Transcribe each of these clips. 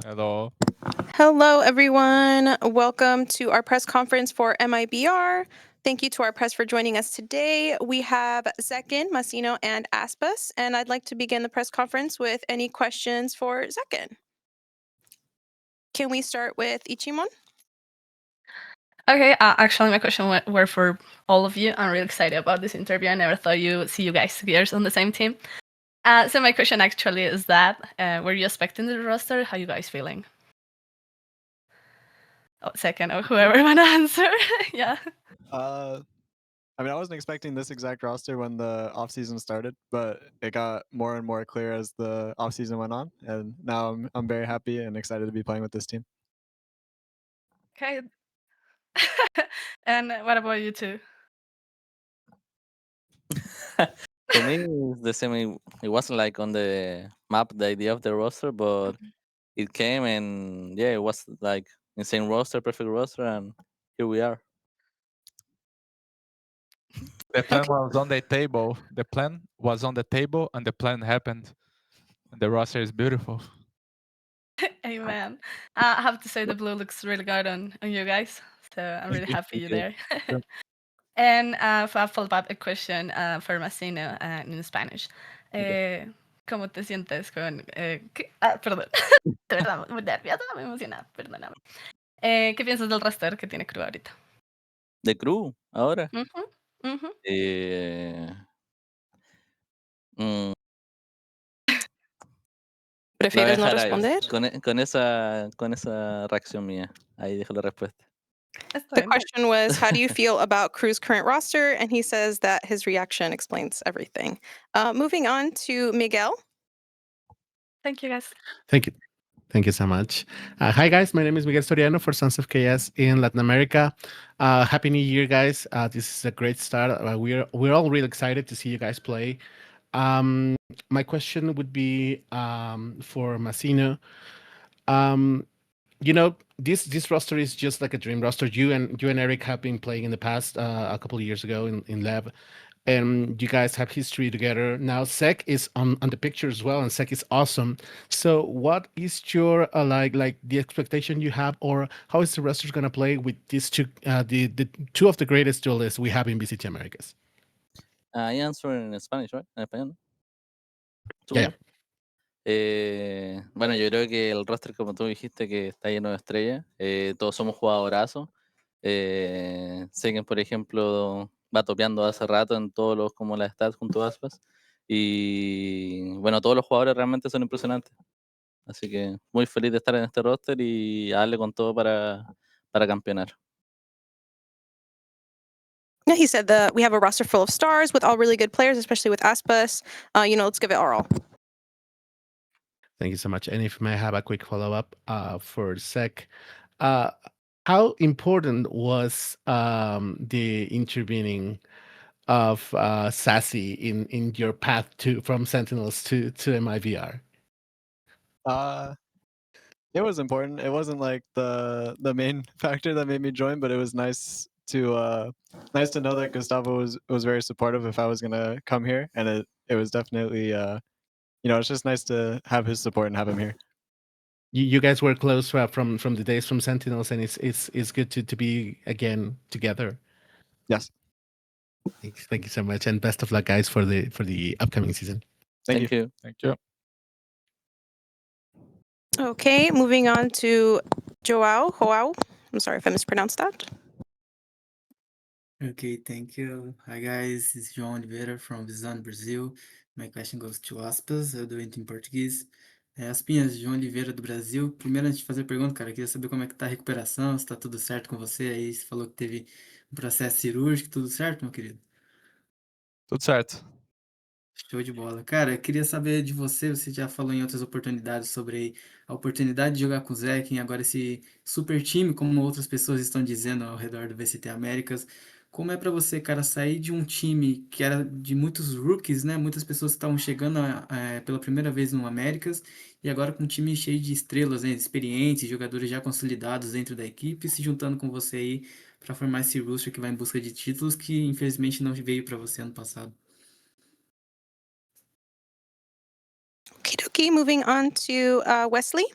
Hello. Hello, everyone. Welcome to our press conference for MIBR. Thank you to our press for joining us today. We have Zekin, Massino, and Aspas, and I'd like to begin the press conference with any questions for Zekin. Can we start with Ichimon? Okay, actually, my question were for all of you. I'm really excited about this interview. I never thought you would see you guys together on the same team. So my question actually is that, were you expecting the roster? How you guys feeling? Oh, second, or whoever want to answer. Yeah. I mean, I wasn't expecting this exact roster when the offseason started, but it got more and more clear as the offseason went on, and now I'm very happy and excited to be playing with this team. Okay. And what about you two? For me, it's the same. It wasn't like on the map the idea of the roster, but it came and yeah, it was like insane roster, perfect roster, and here we are. The plan Okay. was on the table. The plan was on the table, and the plan happened. And the roster is beautiful. Amen. I have to say the blue looks really good on you guys. So I'm really happy you're there. Sure. And for a follow-up question for Massino in Spanish. ¿Cómo te sientes con... perdón, de verdad, muy nerviosa, me emociona, perdóname. ¿Qué piensas del roster que tiene Crew ahorita? The crew, ahora. Ujú, ujú. Mm, la voy a ¿Prefieres no dejar ahí. responder? Con esa reacción mía. Ahí dejo la respuesta. Está The bien. question was, how do you feel about Crew's current roster? And he says that his reaction explains everything. Moving on to Miguel. Thank you, guys. Thank you. Thank you so much. Hi, guys. My name is Miguel Soriano for Sons of KS in Latin America. Happy New Year, guys. This is a great start. We're all really excited to see you guys play. My question would be for Massino. This roster is just like a dream roster. You and Eric have been playing in the past a couple of years ago in Lab, and you guys have history together. Now Sek is on the picture as well, and Sek is awesome. So what is your like the expectation you have, or how is the roster gonna play with these two the two of the greatest duelists we have in VCT Americas? I answer in Spanish, right? En español. Yeah. Bueno, yo creo que el roster, como tú dijiste, que está lleno de estrellas. Todos somos jugadorazos. Segen, por ejemplo, va topeando hace rato en todos los, como las stats junto a Aspas. Y bueno, todos los jugadores realmente son impresionantes. Así que muy feliz de estar en este roster y a darle con todo para campeonar. Yeah, he said that we have a roster full of stars with all really good players, especially with Aspas. Let's give it our all. Thank you so much. And if I may have a quick follow-up for Sek. How important was the intervening of Sassy in your path from Sentinels to MIVR? It was important. It wasn't like the main factor that made me join, but it was nice to know that Gustavo was very supportive if I was gonna come here, and it was definitely it's just nice to have his support and have him here. You guys were close from the days from Sentinels, and it's good to be again together. Yes. Thank you so much, and best of luck, guys, for the upcoming season. Thank you. Thank you. Okay, moving on to Joao. I'm sorry if I mispronounced that. Okay, thank you. Hi guys, it's João Oliveira from Visão, Brazil. My question goes to Aspas, eu dou em português. Aspinhas, João Oliveira do Brasil. Primeiro, antes de fazer a pergunta, cara, eu queria saber como é que tá a recuperação, se tá tudo certo com você. Aí você falou que teve um processo cirúrgico, tudo certo, meu querido? Tudo certo. Show de bola. Cara, eu queria saber de você, você já falou em outras oportunidades sobre a oportunidade de jogar com o Zekin, agora esse super time, como outras pessoas estão dizendo ao redor do VCT Américas. Como é pra você, cara, sair de um time que era de muitos rookies, né? Muitas pessoas que estavam chegando pela primeira vez no Américas, e agora com um time cheio de estrelas, né? Experientes, jogadores já consolidados dentro da equipe, se juntando com você aí pra formar esse roster que vai em busca de títulos que infelizmente não veio pra você ano passado. Okie dokie, moving on to Wesley.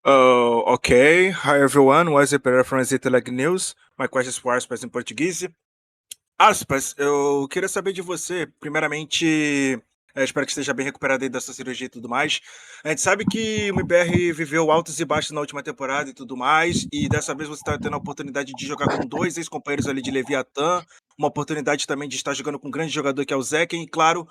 Okay. Hi, everyone. Wesley Pereira from Zitlag News. My question is for Aspas em português. Aspas, eu queria saber de você, primeiramente, espero que esteja bem recuperado aí da sua cirurgia e tudo mais. A gente sabe que o MBR viveu altos e baixos na última temporada e tudo mais, e dessa vez você está tendo a oportunidade de jogar com dois ex-companheiros ali de Leviatã, uma oportunidade também de estar jogando com um grande jogador que é o Zekken, e claro,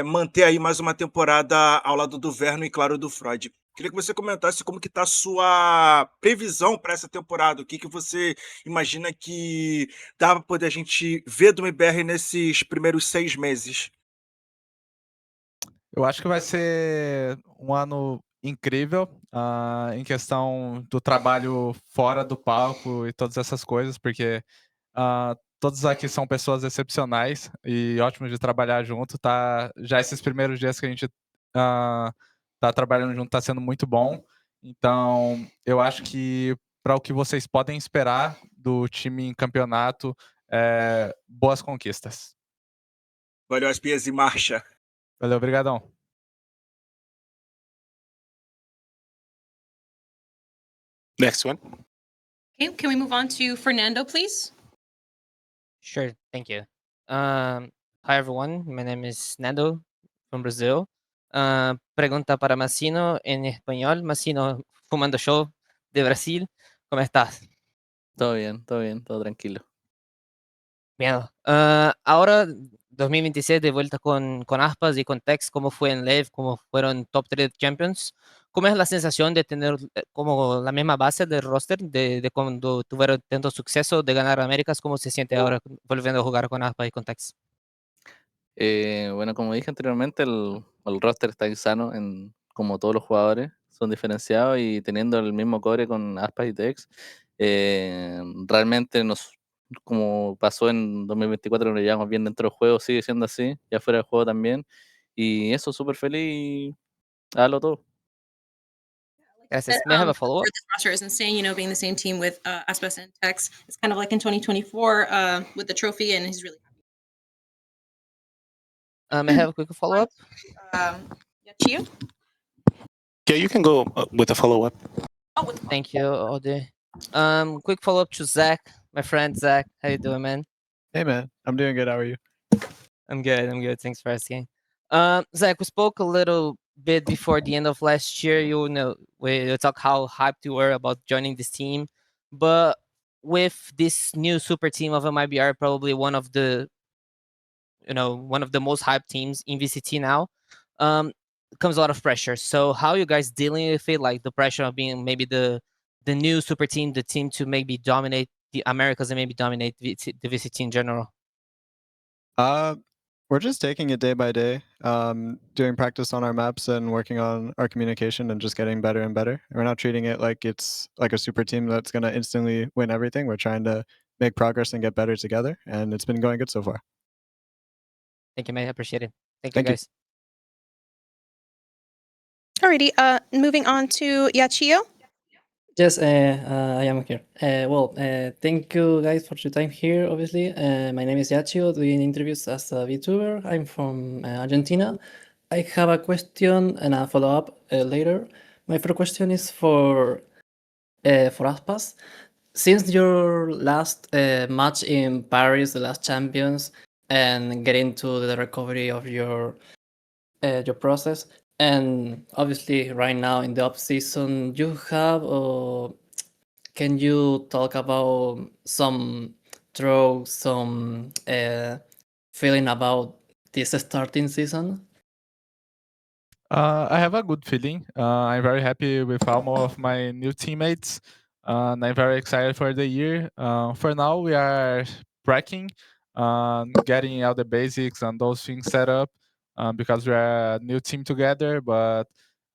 manter aí mais uma temporada ao lado do Verno e claro do Freud. Queria que você comentasse como que está a sua previsão para essa temporada, o que você imagina que dá para poder a gente ver do MBR nesses primeiros 6 meses? Eu acho que vai ser um ano incrível, em questão do trabalho fora do palco e todas essas coisas, porque, todos aqui são pessoas excepcionais e ótimos de trabalhar junto, tá já esses primeiros dias que a gente, tá trabalhando junto tá sendo muito bom. Então, eu acho que para o que vocês podem esperar do time em campeonato, boas conquistas. Valeu, Aspias e marcha. Valeu, obrigadão. Next one. Okay, can we move on to Fernando, please? Sure, thank you. Hi everyone, my name is Nando from Brazil. Pregunta para Massino en español. Massino, fumando show de Brasil. ¿Cómo estás? Todo bien, todo tranquilo. Bien. Ahora, 2026, de vuelta con Aspas y con Tex, ¿cómo fue en Lev? ¿Cómo fueron top 3 Champions? ¿Cómo es la sensación de tener como la misma base del roster de cuando tuvieron tanto suceso de ganar Américas? ¿Cómo se siente ahora volviendo a jugar con Aspas y con Tex? Bueno, como dije anteriormente, el roster está insano, como todos los jugadores son diferenciados y teniendo el mismo core con Aspas y Tex, realmente como pasó en 2024, nos llevamos bien dentro del juego, sigue siendo así, ya fuera del juego también, y eso, súper feliz y hágalo todo. Gracias. May I have a follow-up? This roster is insane, being the same team with Aspas and Tex. It's kind of like in 2024 with the trophy, and he's really May I have a quick follow-up? Yachio? Yeah, you can go with a follow-up. Thank you, Ode. Quick follow-up to Zach, my friend Zach. How you doing, man? Hey man, I'm doing good. How are you? I'm good. Thanks for asking. Zach, we spoke a little bit before the end of last year. We talked how hyped you were about joining this team, but with this new super team of MIBR, probably one of the most hyped teams in VCT now, comes a lot of pressure. So how are you guys dealing with it? Like the pressure of being maybe the new super team, the team to maybe dominate the Americas and maybe dominate the VCT in general? We're just taking it day by day, doing practice on our maps and working on our communication and just getting better and better. We're not treating it like it's like a super team that's going to instantly win everything. We're trying to make progress and get better together, and it's been going good so far. Thank you, man. I appreciate it. Thank you, Thank you. guys. Alrighty, moving on to Yachio. Yes, I am here. Thank you guys for your time here, obviously. My name is Yachio, doing interviews as a VTuber. I'm from Argentina. I have a question and a follow-up later. My first question is for Aspas. Since your last match in Paris, the last Champions, and getting to the recovery of your process, and obviously right now in the off season, you have can you talk about some throws, some feeling about this starting season? I have a good feeling. I'm very happy with all of my new teammates, and I'm very excited for the year. For now, we are tracking, getting all the basics and those things set up, because we're a new team together. But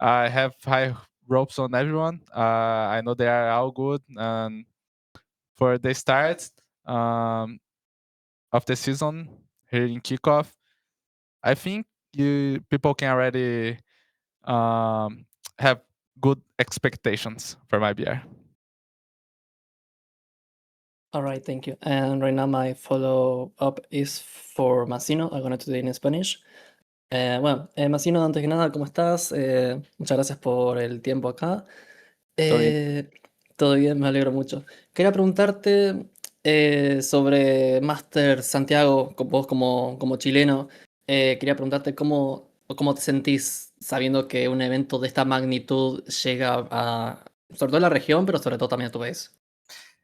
I have high ropes on everyone. I know they are all good, and for the start of the season here in Kickoff, I think people can already have good expectations for my BR. All right, thank you. And right now my follow-up is for Massino. I'm going to do it in Spanish. Massino, antes que nada, ¿cómo estás? Muchas gracias por el tiempo acá. Todo bien. Todo bien, me alegro mucho. Quería preguntarte sobre Master Santiago, vos como chileno. Quería preguntarte cómo te sentís sabiendo que un evento de esta magnitud llega sobre todo a la región, pero sobre todo también a tu país.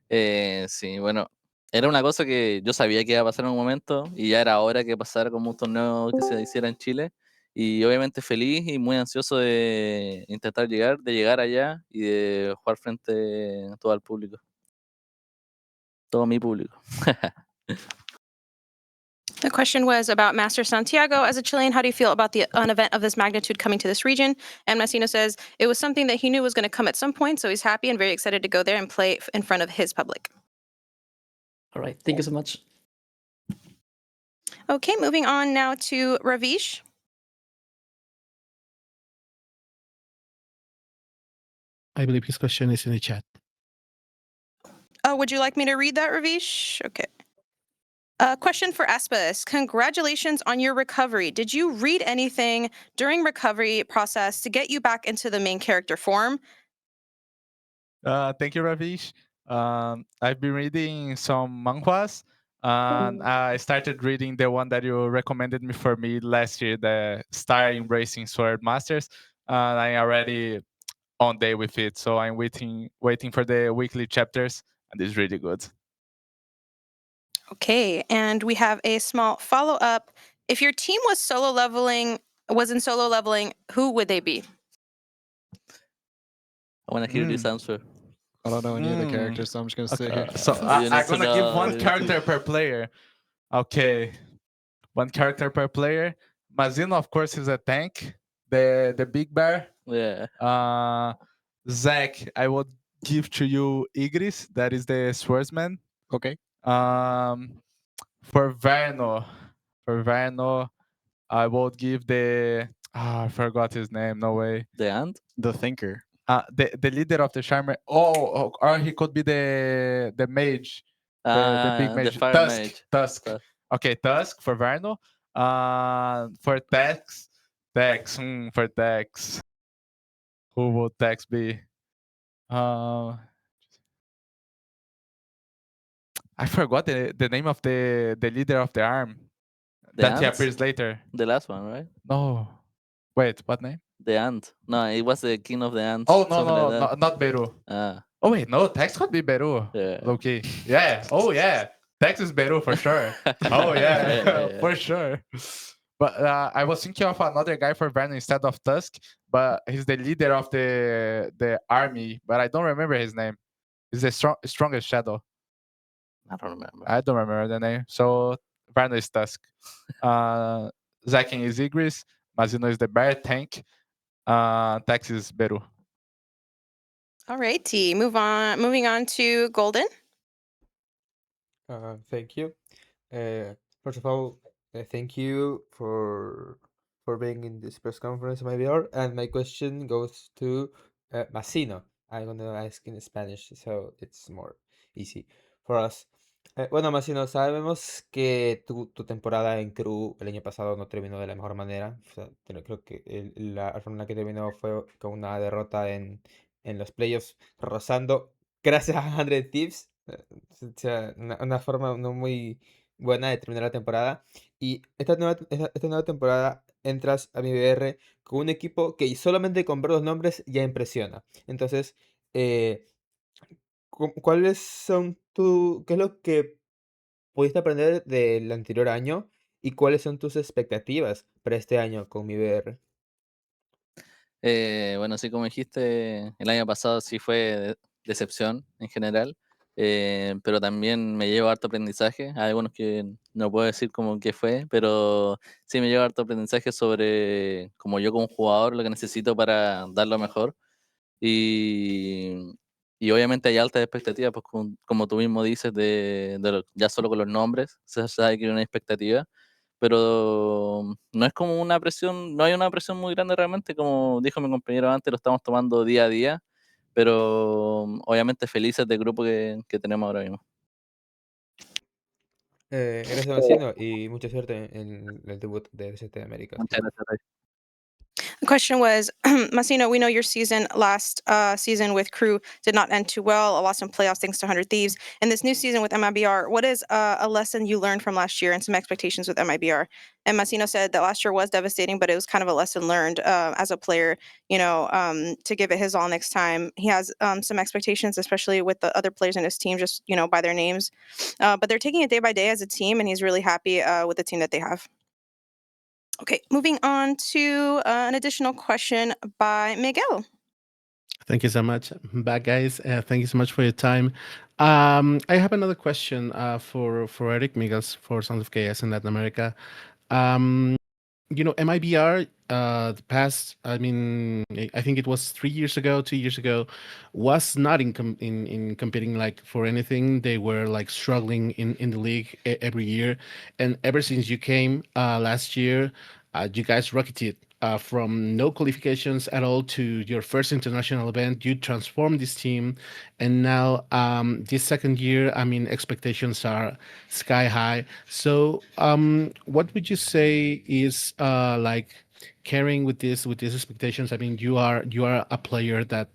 Sí, bueno, era una cosa que yo sabía que iba a pasar en un momento y ya era hora que pasara como un torneo que se hiciera en Chile. Y obviamente feliz y muy ansioso de intentar llegar, de llegar allá y de jugar frente a todo el público, todo mi público. The question was about Master Santiago. As a Chilean, how do you feel about an event of this magnitude coming to this region? And Massino says it was something that he knew was going to come at some point, so he's happy and very excited to go there and play in front of his public. All right, thank you so much. Okay, moving on now to Ravish. I believe his question is in the chat. Oh, would you like me to read that, Ravish? Okay. Question for Aspas. Congratulations on your recovery. Did you read anything during recovery process to get you back into the main character form? Thank you, Ravish. I've been reading some manhwas, and I started reading the one that you recommended for me last year, the Star Embracing Sword Masters. And I already on day with it, so I'm waiting for the weekly chapters, and it's really good. Okay, and we have a small follow-up. If your team was in solo leveling, who would they be? I want to hear this answer. I don't know any of the Mm. characters, so I'm just gonna sit here. So You I'm need to gonna give know, one you need character to- per player. Okay, one character per player. Mazino, of course, is a tank. The big bear. Yeah. Zach, I would give to you Igris. That is the swordsman. Okay. For Verno, I would give the. I forgot his name. No way. The ant? The Thinker. The leader of the Charmer. Or he could be the mage. The big The mage. fire Tusk. mage. Tusk. Tusk. Okay, Tusk for Verno. For Tex. For Tex. Who would Tex be? I forgot the name of the leader of the arm The that he ants? appears later. The last one, right? No. Wait, what name? The ant. No, it was the king of the ants. Oh, no, something like that. not Beru. Ah, Oh, wait, no, Tex could be Beru. yeah. Low-key. Yeah. Oh, yeah. Tex is Beru for sure. Oh, yeah. Yeah. For sure. But I was thinking of another guy for Vernon instead of Tusk, but he's the leader of the army, but I don't remember his name. He's the strongest shadow. I don't remember. I don't remember the name. So Verno is Tusk. Zakin is Igris. Mazino is the bear tank. Tex is Beru. All righty, moving on to Golden. Thank you. First of all, thank you for being in this press conference, my dear. And my question goes to Massino. I'm gonna ask in Spanish, so it's more easy for us. Bueno, Massino, sabemos que tu temporada en Crew el año pasado no terminó de la mejor manera. O sea, creo que la forma en la que terminó fue con una derrota en los playoffs, rozando, gracias a 100 Thieves. O sea, una forma no muy buena de terminar la temporada. Y esta nueva temporada entras a mi BR con un equipo que solamente con ver los nombres ya impresiona. Entonces, ¿cuáles son qué es lo que pudiste aprender del anterior año y cuáles son tus expectativas para este año con mi BR? Bueno, así como dijiste, el año pasado sí fue decepción en general, pero también me llevo harto aprendizaje. Hay algunos que no puedo decir como que fue, pero sí me llevo harto aprendizaje sobre como yo como jugador lo que necesito para dar lo mejor. Y, y obviamente hay altas expectativas, pues como tú mismo dices, ya solo con los nombres, se sabe que hay una expectativa, pero no es como una presión, no hay una presión muy grande realmente, como dijo mi compañero antes, lo estamos tomando día a día, pero obviamente felices del grupo que tenemos ahora mismo. Gracias, Massino, y mucha suerte en el debut de VCT Américas. Muchas gracias, Ray. The question was, Massino, we know your season last season with Crew did not end too well. A loss in playoffs thanks to 100 Thieves. In this new season with MIBR, what is a lesson you learned from last year and some expectations with MIBR? And Massino said that last year was devastating, but it was kind of a lesson learned as a player, to give it his all next time. He has some expectations, especially with the other players in his team, just, by their names. But they're taking it day by day as a team, and he's really happy with the team that they have. Okay, moving on to an additional question by Miguel. Thank you so much. I'm back, guys. Thank you so much for your time. I have another question for Eric Miguels for Sons of KS in Latin America. MIBR, the past, I think it was 2 years ago, was not in competing like for anything. They were like struggling in the league every year. And ever since you came last year, you guys rocketed from no qualifications at all to your first international event. You transformed this team. And now this second year, expectations are sky high. So what would you say is like carrying with these expectations? You are a player that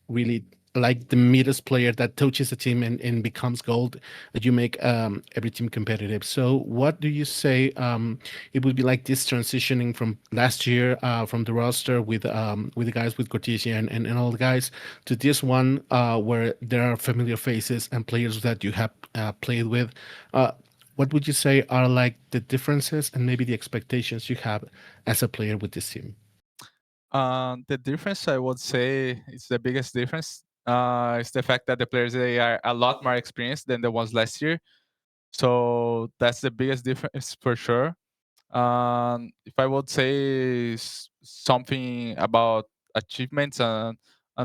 really like the meanest player that touches the team and becomes gold. You make every team competitive. So what do you say it would be like this transitioning from last year from the roster with the guys with Cortesia and all the guys to this one where there are familiar faces and players that you have played with? What would you say are like the differences and maybe the expectations you have as a player with this team? The difference, I would say, is the biggest difference. Is the fact that the players, they are a lot more experienced than the ones last year. So that's the biggest difference for sure. If I would say something about achievements and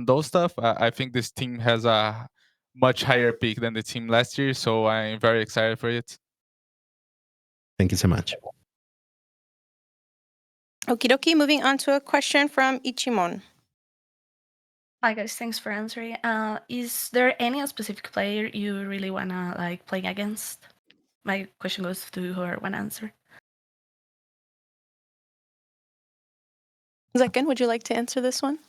those stuff, I think this team has a much higher peak than the team last year. So I'm very excited for it. Thank you so much. Okie dokie, moving on to a question from Ichimon. Hi guys, thanks for answering. Is there any specific player you really wanna like play against? My question goes to whoever wanna answer. Zekin, would you like to answer this one?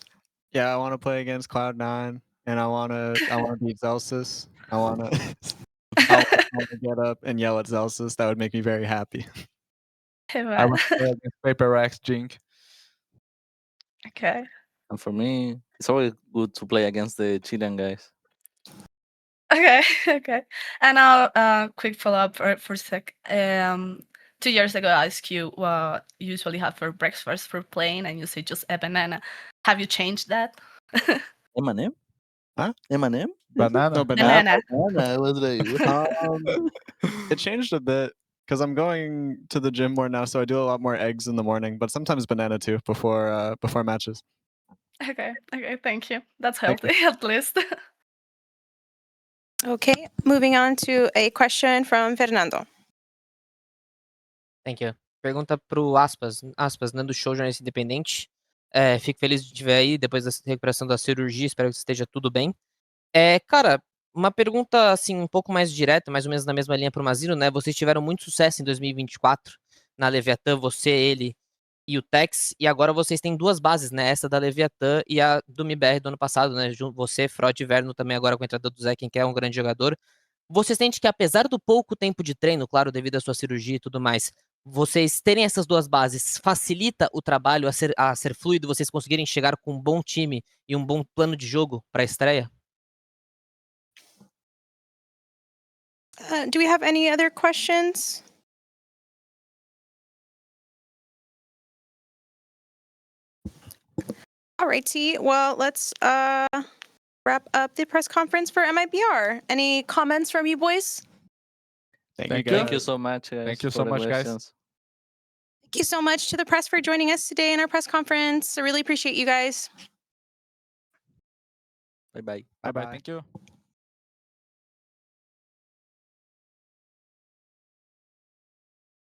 Yeah, I want to play against Cloud9, and I want to beat Zelsis. I want to get up and yell at Zelsis. That would make me very happy. I would play against Paper X Jink. Okay. And for me, it's always good to play against the Chilean guys. Okay, okay. And now, quick follow-up for sec. 2 years ago, I asked you what you usually have for breakfast for playing, and you say just a banana. Have you changed that? M&M? Huh? M&M? Banana. No, banana. Banana. I was like, It changed a bit because I'm going to the gym more now, so I do a lot more eggs in the morning, but sometimes banana too before matches. Okay, thank you. That's Thank you. healthy, at least. Okay, moving on to a question from Fernando. Thank you. Pergunta pro Aspas, né, do show Jornalista Independente. Fico feliz de te ver aí depois da recuperação da cirurgia, espero que esteja tudo bem. Cara, uma pergunta assim um pouco mais direta, mais ou menos na mesma linha pro Mazino, né? Vocês tiveram muito sucesso em 2024 na Leviatã, você, ele e o Tex, e agora vocês têm duas bases, né? Essa da Leviatã e a do MIBR do ano passado, né? Você, Frode e Verno também agora com a entrada do Zé, quem que é um grande jogador. Você sente que apesar do pouco tempo de treino, claro, devido à sua cirurgia e tudo mais, vocês terem essas duas bases facilita o trabalho a ser fluido, vocês conseguirem chegar com um bom time e um bom plano de jogo para a estreia? Do we have any other questions? Alrighty, well, let's wrap up the press conference for MIBR. Any comments from you boys? Thank Thank you. thank you so much, guys. Thank you for so the much, guys. questions. Thank you so much to the press for joining us today in our press conference. I really appreciate you guys. Bye-bye. Bye bye. Thank you.